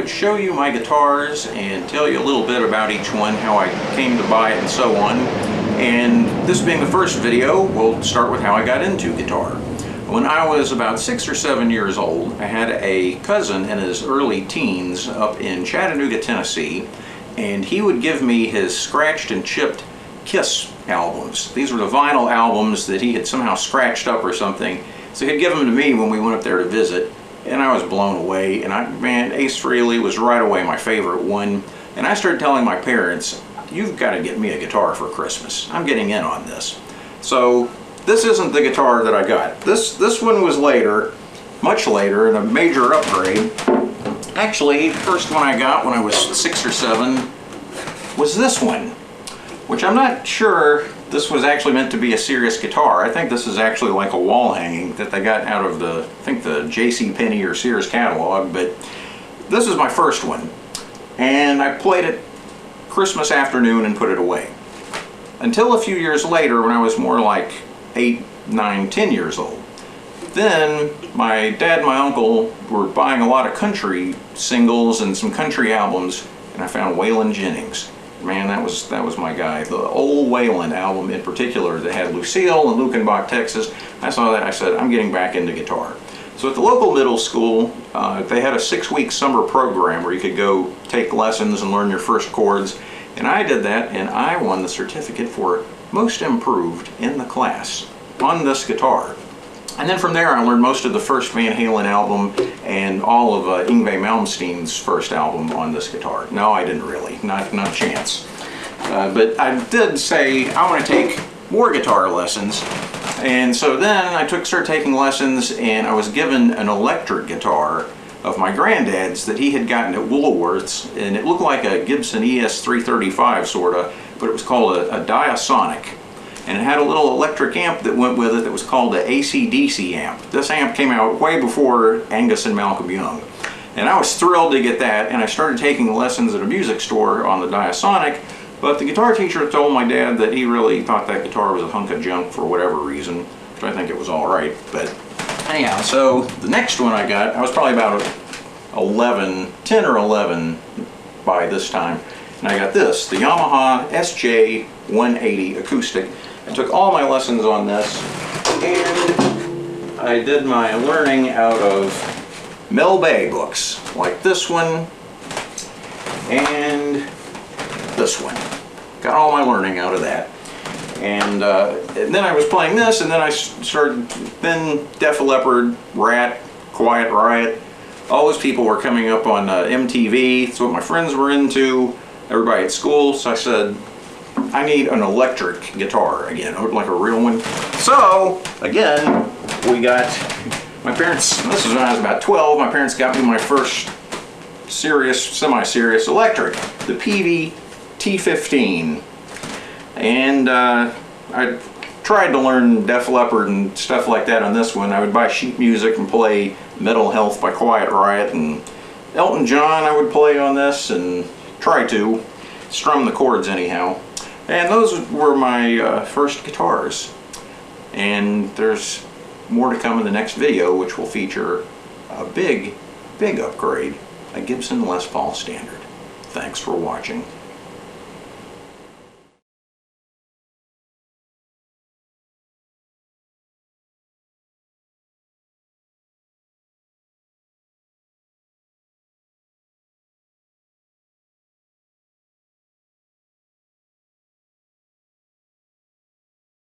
would show you my guitars and tell you a little bit about each one, how I came to buy it and so on. And this being the first video, we'll start with how I got into guitar. When I was about 6 or 7 years old, I had a cousin in his early teens up in Chattanooga, Tennessee, and he would give me his scratched and chipped Kiss albums. These were the vinyl albums that he had somehow scratched up or something. So he'd give them to me when we went up there to visit, and I was blown away. And man, Ace Frehley was right away my favorite one. And I started telling my parents, "You've got to get me a guitar for Christmas. I'm getting in on this." So this isn't the guitar that I got. This one was later, much later, and a major upgrade. Actually, the first one I got when I was 6 or 7 was this one, which I'm not sure this was actually meant to be a serious guitar. I think this is actually like a wall hanging that they got out of the, I think the JCPenney or Sears catalog, but this is my first one. And I played it Christmas afternoon and put it away. Until a few years later when I was more like 8, 9, 10 years old. Then my dad and my uncle were buying a lot of country singles and some country albums, and I found Waylon Jennings. Man, that was my guy. The old Waylon album in particular that had Lucille and Lukenbach, Texas. I saw that, I said, I'm getting back into guitar. So at the local middle school, they had a 6-week summer program where you could go take lessons and learn your first chords. And I did that, and I won the certificate for most improved in the class on this guitar. And then from there I learned most of the first Van Halen album and all of Yngwie Malmsteen's first album on this guitar. No, I didn't really, not a chance. But I did say I want to take more guitar lessons, and so then I started taking lessons, and I was given an electric guitar of my granddad's that he had gotten at Woolworth's, and it looked like a Gibson ES335 sorta, but it was called a Diasonic. And it had a little electric amp that went with it that was called the AC/DC amp. This amp came out way before Angus and Malcolm Young. And I was thrilled to get that, and I started taking lessons at a music store on the Diasonic, but the guitar teacher told my dad that he really thought that guitar was a hunk of junk for whatever reason, which I think it was alright. But anyhow, so the next one I got, I was probably about 10 or 11 by this time, and I got this, the Yamaha SJ-180 acoustic. I took all my lessons on this, and I did my learning out of Mel Bay books, like this one and this one. Got all my learning out of that. And then I was playing this, and then I started, then Def Leppard, Rat, Quiet Riot, all those people were coming up on MTV. It's what my friends were into, everybody at school, so I said, I need an electric guitar again, like a real one. So, again, we got, my parents, this is when I was about 12, my parents got me my first serious, semi-serious electric, the Peavey T15. And I tried to learn Def Leppard and stuff like that on this one. I would buy sheet music and play Mental Health by Quiet Riot, and Elton John I would play on this, and try to strum the chords anyhow. And those were my first guitars. And there's more to come in the next video, which will feature a big upgrade, a Gibson Les Paul Standard. Thanks for watching.